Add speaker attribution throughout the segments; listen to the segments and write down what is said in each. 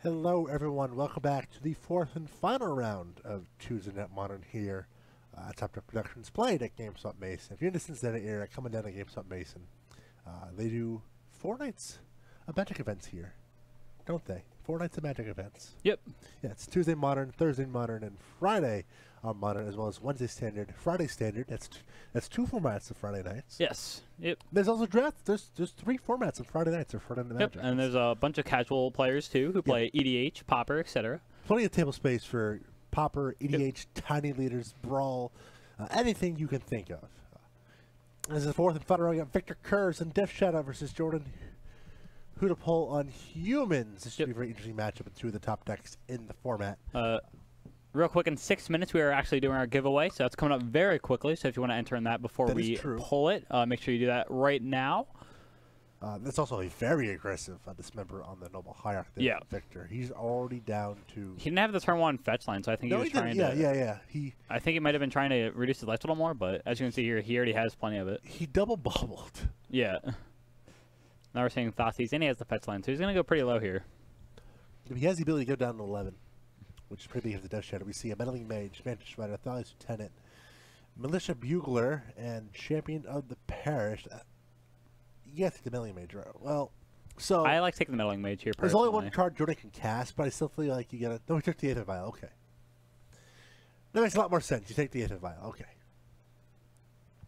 Speaker 1: Hello, everyone. Welcome back to the fourth and final round of Tuesday Night Modern here at Top Tier Productions, played at GameSwap Mason. If you're in the Cincinnati area, coming down to GameSwap Mason, they do 4 nights of Magic events here, don't they? 4 nights of Magic events.
Speaker 2: Yep.
Speaker 1: Yeah, it's Tuesday Modern, Thursday Modern, and Friday Modern, as well as Wednesday Standard, Friday Standard. That's 2 formats of Friday nights.
Speaker 2: Yes. Yep.
Speaker 1: There's also draft. There's 3 formats of Friday nights or Friday Night Magic.
Speaker 2: Yep. And there's a bunch of casual players too who play EDH, Popper, etc.
Speaker 1: Plenty of table space for Popper, EDH, Tiny Leaders, Brawl, anything you can think of. This is the fourth and final round. We got Victor Kurz and Death Shadow versus Jordan Hudepohl on Humans. This should be a very interesting matchup with 2 of the top decks in the format.
Speaker 2: Real quick, in 6 minutes, we are actually doing our giveaway, so that's coming up very quickly. So if you want to enter in that before we pull it, make sure you do that right now.
Speaker 1: That's also a very aggressive dismember on the Noble Hierarch there,
Speaker 2: yeah.
Speaker 1: Victor. He's already down to...
Speaker 2: He didn't have the turn 1 fetch line, so I think he was trying to...
Speaker 1: Yeah.
Speaker 2: I think he might have been trying to reduce his life a little more, but as you can see here, he already has plenty of it.
Speaker 1: He double bubbled.
Speaker 2: Yeah. Now we're seeing Thoughtseizes, and he has the fetch line, so he's going to go pretty low here.
Speaker 1: He has the ability to go down to 11. Which is pretty big of the Death Shadow. We see a Meddling Mage, Mantis Rider, Thales Lieutenant, Militia Bugler, and Champion of the Parish. You gotta take the Meddling Mage, right? Well, so...
Speaker 2: I like taking the Meddling Mage here, personally.
Speaker 1: There's only one card Jordan can cast, but I still feel like you gotta... No, we took the 8th Vial, okay. That makes a lot more sense. You take the 8th Vial, okay.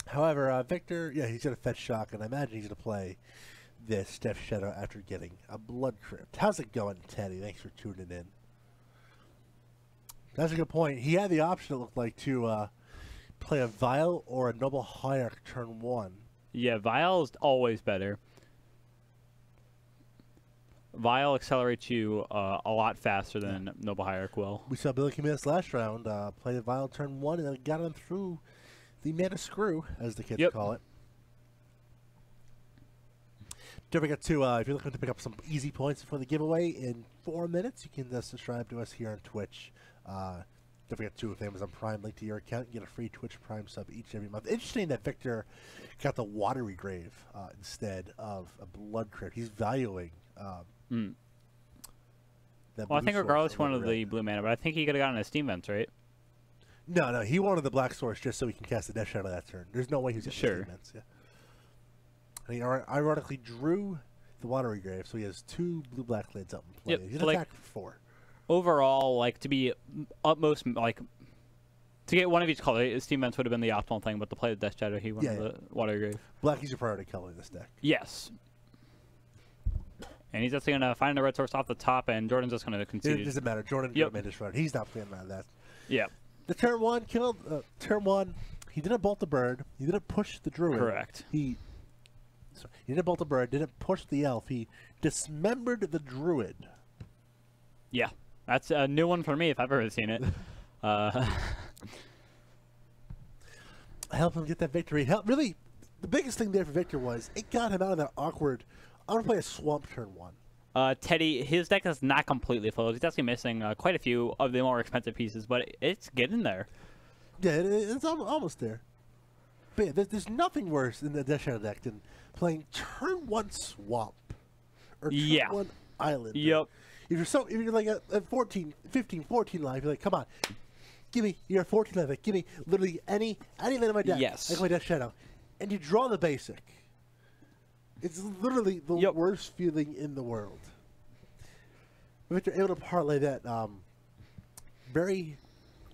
Speaker 1: However, Victor, yeah, he's gonna fetch Shock, and I imagine he's gonna play this Death Shadow after getting a Blood Crypt. How's it going, Teddy? Thanks for tuning in. That's a good point. He had the option, it looked like, to play a Vial or a Noble Hierarch turn 1.
Speaker 2: Yeah, Vial is always better. Vial accelerates you a lot faster than Noble Hierarch will.
Speaker 1: We saw Billy Camillus last round play the Vial turn 1 and then got him through the Mana Screw, as the kids call it. Don't forget to, if you're looking to pick up some easy points for the giveaway in 4 minutes, you can subscribe to us here on Twitch. Don't forget to, with Amazon Prime, link to your account, you get a free Twitch Prime sub each and every month. Interesting that Victor got the Watery Grave instead of a Blood Crypt. He's valuing
Speaker 2: well, I think regardless one of the blue mana, but I think he could have gotten a Steam Vents, right?
Speaker 1: No, he wanted the Black Source just so he can cast the Death Shadow that turn. There's no way he's getting Steam Vents. Yeah. And he ironically drew the Watery Grave, so he has 2 blue-black lids up in play.
Speaker 2: Yep.
Speaker 1: He's attacked for 4.
Speaker 2: Overall, like, to be utmost, like, to get one of each color, Steam Vents would have been the optimal thing, but to play the Death Shadow, he wanted the Watery Grave.
Speaker 1: Black is your priority color in this deck.
Speaker 2: Yes. And he's just going to find the red source off the top, and Jordan's just going to concede.
Speaker 1: It doesn't matter. Jordan made his run. He's not playing around that.
Speaker 2: Yeah.
Speaker 1: The turn 1 killed, turn 1, he didn't bolt the bird. He didn't push the druid.
Speaker 2: Correct.
Speaker 1: He didn't bolt the bird, didn't push the elf. He dismembered the druid.
Speaker 2: Yeah. That's a new one for me if I've ever seen it.
Speaker 1: Help him get that victory. Really, the biggest thing there for Victor was it got him out of that awkward, I want to play a swamp turn 1.
Speaker 2: Teddy, his deck is not completely full. He's actually missing quite a few of the more expensive pieces, but it's getting there.
Speaker 1: Yeah, it's almost there. But yeah, there's nothing worse in the Death Shadow deck than playing turn 1 swamp or turn 1 island.
Speaker 2: Yep.
Speaker 1: If you're like at 14 life, you're like, come on, give me your 14 life. Like, give me literally any land in my deck.
Speaker 2: Yes.
Speaker 1: Like my Death Shadow, and you draw the basic. It's literally the worst feeling in the world. If you're able to parlay that very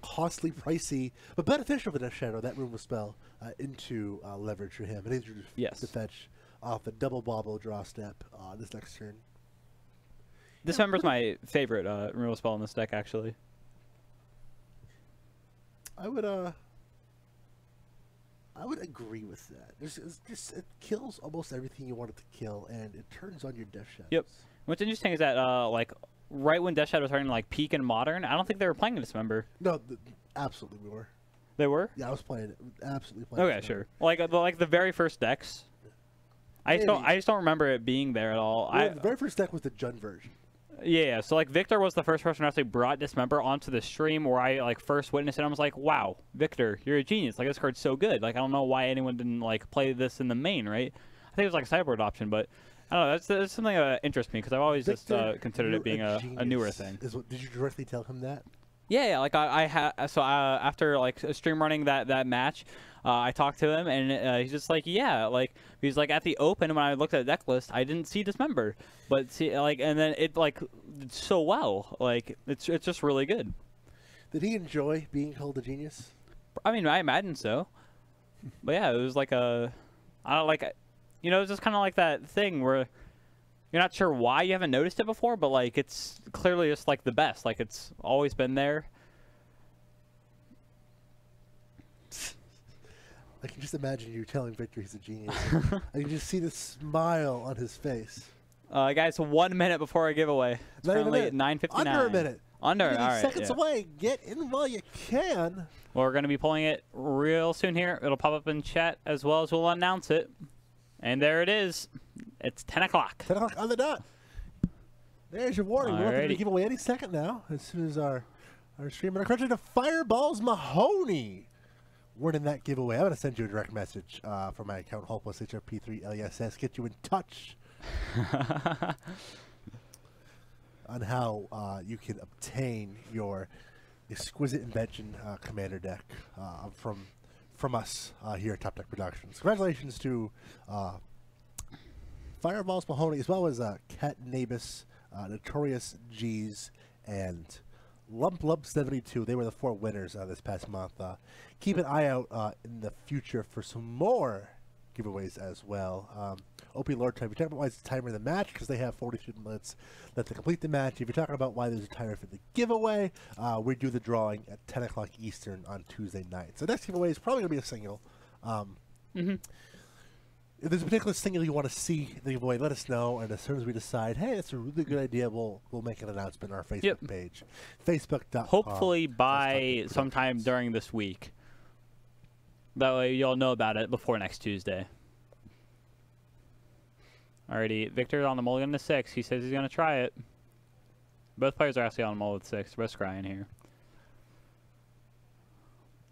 Speaker 1: costly, pricey, but beneficial for Death Shadow, that Room of Spell, into leverage for him. And he's to fetch off the double bobble draw step this next turn.
Speaker 2: This member's my favorite removal spell in this deck, actually.
Speaker 1: I would agree with that. It kills almost everything you want it to kill, and it turns on your Death Shadows.
Speaker 2: Yep. What's interesting is that, like, right when Death Shadow was starting to, like, peak in Modern, I don't think they were playing this member.
Speaker 1: No, absolutely we were.
Speaker 2: They were?
Speaker 1: Yeah, I was playing it. Absolutely playing it.
Speaker 2: Okay, sure. Like the very first decks. I just don't remember it being there at all.
Speaker 1: Well, the very first deck was the Jund version.
Speaker 2: Yeah, so like Victor was the first person who actually brought Dismember onto the stream where I like first witnessed it. I was like, wow, Victor, you're a genius. Like, this card's so good. Like, I don't know why anyone didn't like play this in the main, right? I think it was like a sideboard option, but I don't know. That's something that interests me because I've always just considered it being a newer thing.
Speaker 1: Did you directly tell him that?
Speaker 2: Yeah. Like after like stream running that match, I talked to him and he's just like, yeah, like he's like at the open when I looked at the deck list, I didn't see Dismember, but see like and then it like did so well, like it's just really good.
Speaker 1: Did he enjoy being called a genius?
Speaker 2: I mean, I imagine so. But yeah, it was like I don't like, you know, it's just kind of like that thing where you're not sure why you haven't noticed it before, but like it's clearly just like the best. Like it's always been there.
Speaker 1: I can just imagine you telling Victor he's a genius. I can just see the smile on his face.
Speaker 2: Guys, 1 minute before our giveaway. It's currently at 9:59.
Speaker 1: Under a minute.
Speaker 2: Under, all right.
Speaker 1: Seconds away. Get in while you can.
Speaker 2: Well, we're going to be pulling it real soon here. It'll pop up in chat as well as we'll announce it. And there it is. It's 10 o'clock.
Speaker 1: 10 o'clock on the dot. There's your warning. We're going to give away any second now. As soon as our streamer crunching to Fireballs Mahoney. Winning that giveaway. I'm going to send you a direct message from my account, HRP3LESS. Get you in touch on how you can obtain your exquisite invention commander deck from us here at Top Deck Productions. Congratulations to Fireballs Mahoney, as well as Cat Nabis, Notorious G's, and Lump 72. They were the 4 winners this past month. Keep an eye out in the future for some more giveaways as well. OP Lord Time, if you're talking about why it's the timer of the match, because they have 42 minutes left to complete the match. If you're talking about why there's a timer for the giveaway, we do the drawing at 10 o'clock Eastern on Tuesday night. So next giveaway is probably going to be a single. If there's a particular single you want to see the giveaway, let us know, and as soon as we decide, hey, that's a really good idea, we'll make an announcement on our Facebook page. Facebook.com.
Speaker 2: Hopefully by sometime during this week. That way you'll know about it before next Tuesday. Alrighty, Victor's on the mulligan to 6. He says he's going to try it. Both players are actually on the mulligan to 6. We're scrying here.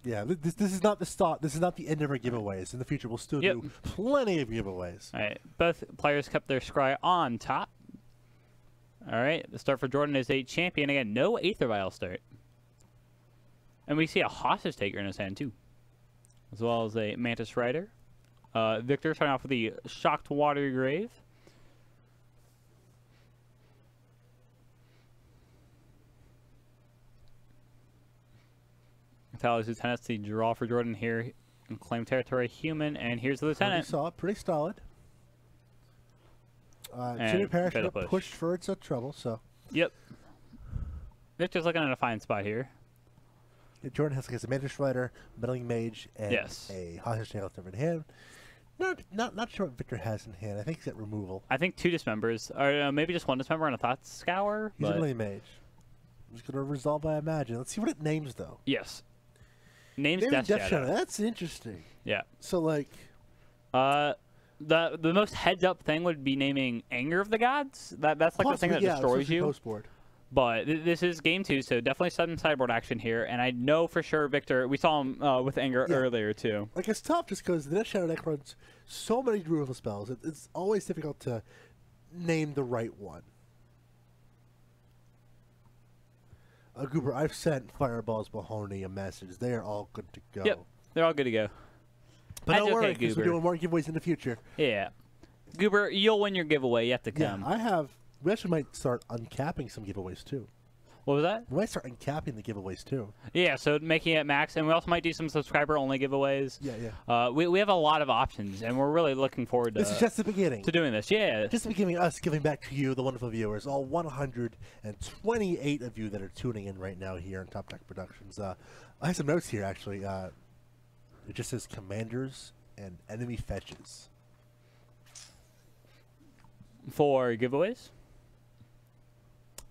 Speaker 1: Yeah, this is not the start. This is not the end of our giveaways. In the future, we'll still do plenty of giveaways.
Speaker 2: All right, both players kept their scry on top. All right, the start for Jordan is a champion. Again, no Aether Vial start. And we see a Hostage Taker in his hand, too, as well as a Mantis Rider. Victor starting off with the Shocked Watery Grave. Tally's Lieutenant's the draw for Jordan here in Claim Territory Human, and here's the Lieutenant.
Speaker 1: Pretty solid. Jimmy Parrish pushed for its trouble, so.
Speaker 2: Yep. Victor's looking at a fine spot here.
Speaker 1: Yeah, Jordan has a Mantis Rider, Meddling Mage, and a Hostage Taker in hand. Not sure what Victor has in hand. I think he's at removal.
Speaker 2: I think 2 Dismembers, or maybe just 1 Dismember and a Thought Scour.
Speaker 1: He's a Meddling Mage. I'm just going to resolve by Imagine. Let's see what it names, though.
Speaker 2: Yes. Name's Death Shadow.
Speaker 1: That's interesting.
Speaker 2: Yeah.
Speaker 1: So, like...
Speaker 2: The most heads-up thing would be naming Anger of the Gods. That's like the thing that destroys you.
Speaker 1: Post-board.
Speaker 2: But this is game 2, so definitely sudden sideboard action here. And I know for sure Victor, we saw him with Anger earlier, too.
Speaker 1: Like, it's tough just because the Death Shadow deck runs so many removal spells. It's always difficult to name the right one. Goober, I've sent Fireballs Mahoney a message. They are all good to go.
Speaker 2: Yep, they're all good to go.
Speaker 1: But don't worry, because we're doing more giveaways in the future.
Speaker 2: Yeah. Goober, you'll win your giveaway yet to come.
Speaker 1: Yeah, we actually might start uncapping some giveaways, too.
Speaker 2: What was that?
Speaker 1: We might start uncapping the giveaways, too.
Speaker 2: Yeah, so making it max. And we also might do some subscriber-only giveaways.
Speaker 1: Yeah.
Speaker 2: We have a lot of options, and we're really looking forward to
Speaker 1: this is just the beginning.
Speaker 2: To doing this, yeah.
Speaker 1: Just the beginning of us giving back to you, the wonderful viewers, all 128 of you that are tuning in right now here on Top Deck Productions. I have some notes here, actually. It just says Commanders and Enemy Fetches.
Speaker 2: For giveaways?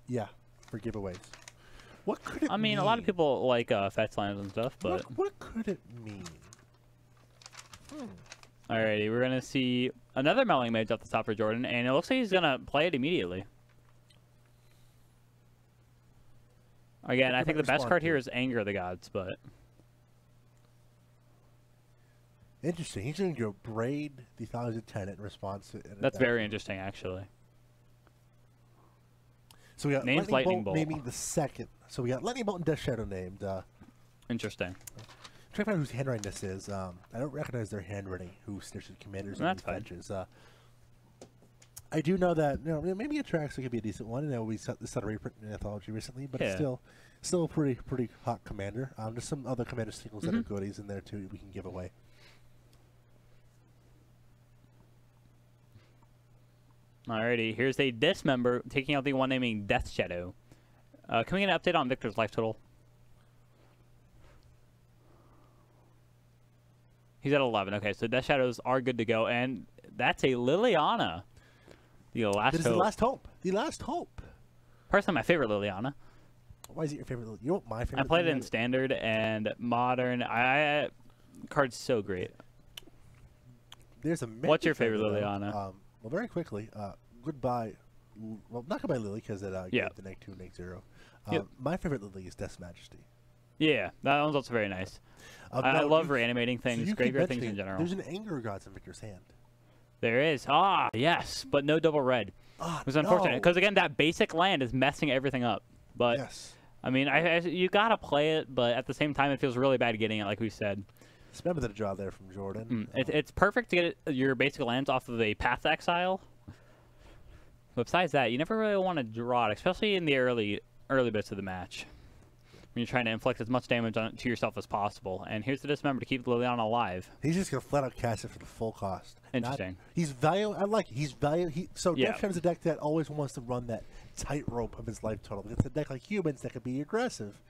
Speaker 1: Yeah, for giveaways. What could it mean?
Speaker 2: I mean, a lot of people like fetch lands and stuff, but...
Speaker 1: What could it mean?
Speaker 2: Alrighty, we're going to see another Meddling Mage up the top for Jordan, and it looks like he's going to play it immediately. Again, I think the best card here is Anger of the Gods, but...
Speaker 1: Interesting. He's going to braid the Thousands Lieutenant in response to...
Speaker 2: That's very interesting, actually.
Speaker 1: So we got
Speaker 2: Name's
Speaker 1: Lightning
Speaker 2: Lightning
Speaker 1: Bolt
Speaker 2: Bolt.
Speaker 1: naming the second. So we got Lightning Bolt and Death Shadow named.
Speaker 2: Interesting.
Speaker 1: Trying to find out whose handwriting this is. I don't recognize their handwriting. Who snitches commanders and benches. I do know that maybe Atraxa could be a decent one. We set this out a reprint in Anthology recently, but it's still a pretty hot commander. There's some other commander singles that are goodies in there too we can give away.
Speaker 2: Alrighty, here's a Dismember taking out the one naming Death Shadow. Can we get an update on Victor's life total? He's at 11. Okay, so Death Shadows are good to go, and that's a Liliana. The last hope.
Speaker 1: The last hope. The last hope.
Speaker 2: Personally, my favorite Liliana.
Speaker 1: Why is it your favorite? You know what my favorite?
Speaker 2: I played it in Standard and Modern. Card's so great.
Speaker 1: There's a.
Speaker 2: What's your favorite Liliana?
Speaker 1: Well, very quickly, goodbye. Well, not goodbye Lily, because it gave the -2, -0. My favorite Lily is Death's Majesty.
Speaker 2: Yeah, that one's also very nice. I love reanimating things,
Speaker 1: so
Speaker 2: graveyard things in general.
Speaker 1: There's an Anger Gods in Victor's hand.
Speaker 2: There is. Ah, yes, but no double red. It was unfortunate, because again, that basic land is messing everything up. But,
Speaker 1: yes.
Speaker 2: I mean, you gotta play it, but at the same time, it feels really bad getting it, like we said.
Speaker 1: Remember the draw there from Jordan.
Speaker 2: It's perfect to get your basic lands off of a Path Exile. But besides that, you never really want to draw it, especially in the early bits of the match, when you're trying to inflict as much damage to yourself as possible. And here's the Dismember to keep Liliana alive.
Speaker 1: He's just gonna flat out cast it for the full cost.
Speaker 2: Interesting.
Speaker 1: He's value. I like it. He's value. Death Shadow's a deck that always wants to run that tightrope of his life total. It's a deck like humans that could be aggressive.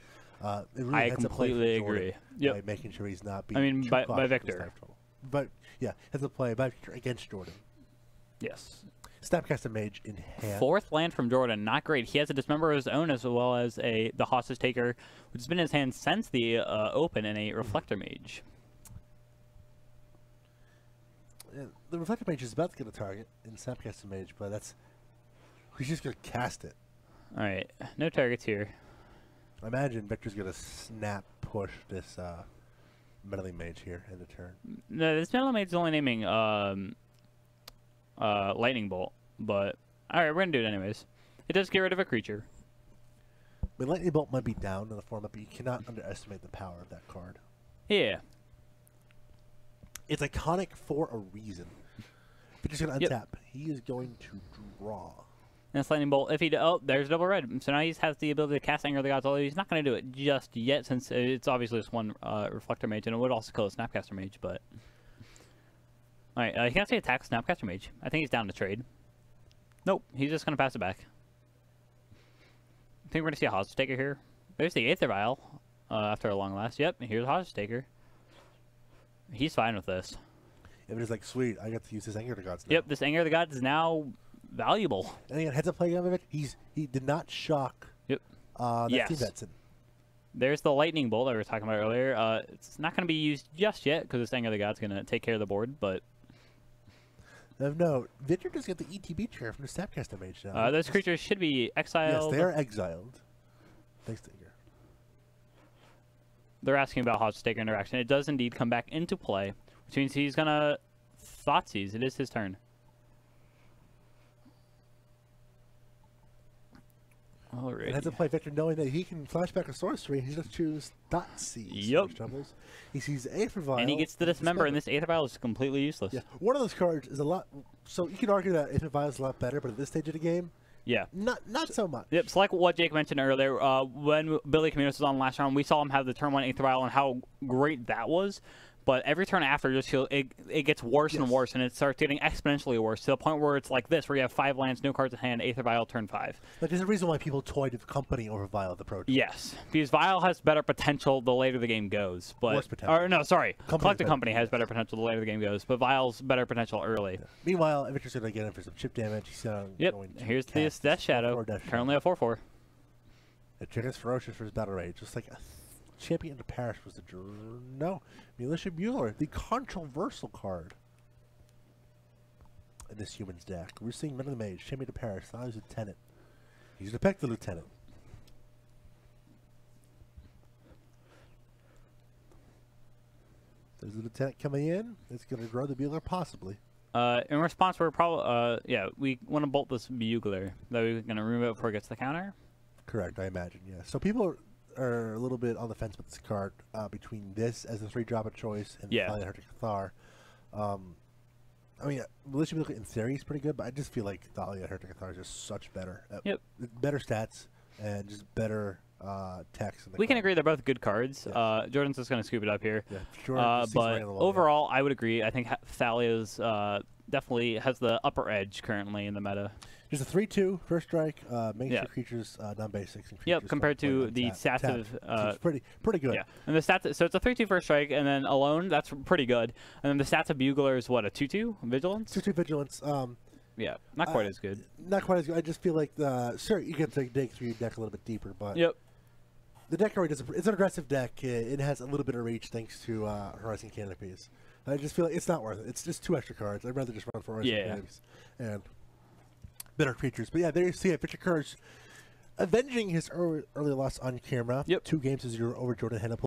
Speaker 1: It really
Speaker 2: I completely agree.
Speaker 1: By making sure he's not being.
Speaker 2: By Victor.
Speaker 1: But yeah, has to play by Victor against Jordan.
Speaker 2: Yes.
Speaker 1: Snapcaster Mage in hand.
Speaker 2: 4th land from Jordan, not great. He has a Dismember of his own as well as the Hostage Taker, which has been in his hand since the Open, and a Reflector Mage.
Speaker 1: The Reflector Mage is about to get a target in Snapcaster Mage, but he's just gonna cast it.
Speaker 2: All right, no targets here.
Speaker 1: I imagine Victor's gonna snap push this Meddling Mage here in the turn.
Speaker 2: No, this Meddling Mage is only naming Lightning Bolt, but alright, we're gonna do it anyways. It does get rid of a creature.
Speaker 1: I mean, Lightning Bolt might be down in the format, but you cannot underestimate the power of that card.
Speaker 2: Yeah.
Speaker 1: It's iconic for a reason. Victor's gonna untap. He is going to draw.
Speaker 2: And it's Lightning Bolt. If he there's double red. So now he has the ability to cast Anger of the Gods, although he's not going to do it just yet, since it's obviously just one Reflector Mage, and it would also kill a Snapcaster Mage, but... Alright, he can actually attack Snapcaster Mage. I think he's down to trade. Nope, he's just going to pass it back. I think we're going to see a Hostage Taker here. There's the Aether Vial after a long last. Yep, here's a Hostage Taker. He's fine with this.
Speaker 1: Yeah, but it's like, sweet, I get to use this Anger of the Gods now.
Speaker 2: Yep, this Anger of the Gods is now valuable.
Speaker 1: And again, heads up play of it. He did not shock.
Speaker 2: Yep.
Speaker 1: Yes.
Speaker 2: There's the Lightning Bolt that we were talking about earlier. It's not going to be used just yet because this Anger of the God's going to take care of the board, but...
Speaker 1: Of note, Victor does get the ETB chair from the Snapcaster Mage now.
Speaker 2: Those creatures should be exiled.
Speaker 1: Yes, they are exiled. Thanks, Taker.
Speaker 2: They're asking about Hostage Taker interaction. It does indeed come back into play, which means he's going to Thoughtseize. It is his turn. Alrighty.
Speaker 1: And has to play Victor knowing that he can flashback a sorcery, and he just choose Thoughtseize.
Speaker 2: Yep.
Speaker 1: He sees Aether Vial.
Speaker 2: And he gets the Dismember, and this Aether Vial is completely useless.
Speaker 1: Yeah. One of those cards is a lot... So you can argue that Aether Vial is a lot better, but at this stage of the game...
Speaker 2: Yeah.
Speaker 1: Not so much.
Speaker 2: Yep, it's like what Jake mentioned earlier. When Billy Caminos was on last round, we saw him have the turn 1 Aether Vial and how great that was. But every turn after, just feel it gets worse and worse, and it starts getting exponentially worse to the point where it's like this, where you have 5 lands, no cards in hand, Aether Vial, turn 5.
Speaker 1: But there's a reason why people toyed with Company over Vial of the Pro.
Speaker 2: Yes, because Vial has better potential the later the game goes. But
Speaker 1: worse potential.
Speaker 2: Or no, sorry, Collected Company has better potential the later the game goes, but Vial's better potential early.
Speaker 1: Yeah. Meanwhile, Victor's going to get in for some chip damage. He's going to
Speaker 2: here's this Death Shadow, currently a 4/4.
Speaker 1: It triggers Ferocious for his Battle Rage, just like a Champion to Parish was the... No. Militia Mueller, the controversial card in this human's deck. We're seeing Men of the Mage, Champion to Parish, Size Lieutenant. He's going to pick the Lieutenant. There's a lieutenant coming in. It's going to grow the bugler, possibly.
Speaker 2: In response, we're probably we want to bolt this bugler. That we're going to remove it before it gets the counter.
Speaker 1: Correct, I imagine. Yeah. So people are a little bit on the fence with this card between this as a 3-drop of choice and Thalia Heretic Cathar. I mean, Militia Bugler in theory is pretty good, but I just feel like Thalia Heretic Cathar is just such better. Better stats and just better text.
Speaker 2: We can agree they're both good cards. Yeah. Jordan's just going to scoop it up here.
Speaker 1: Yeah, sure.
Speaker 2: But overall, I would agree. I think Thalia's definitely has the upper edge currently in the meta.
Speaker 1: Just a 3/2 first strike, makes your creatures non-basics.
Speaker 2: Yep, compared to the stats of
Speaker 1: it's pretty good.
Speaker 2: Yeah, and the stats. So it's a 3/2 first strike, and then alone that's pretty good. And then the stats of Bugler is what, a 2/2 vigilance?
Speaker 1: 2/2 vigilance.
Speaker 2: Yeah, not quite as good.
Speaker 1: Not quite as good. I just feel like sure you get to dig through your deck a little bit deeper, but the deck already does. It's an aggressive deck. It has a little bit of reach thanks to Horizon Canopies. I just feel like it's not worth it. It's just 2 extra cards. I'd rather just run for Horizon Canopies and better creatures. But yeah, there you see it. Victor Kurz avenging his early loss on camera. 2 games to 0 over Jordan Hudepohl.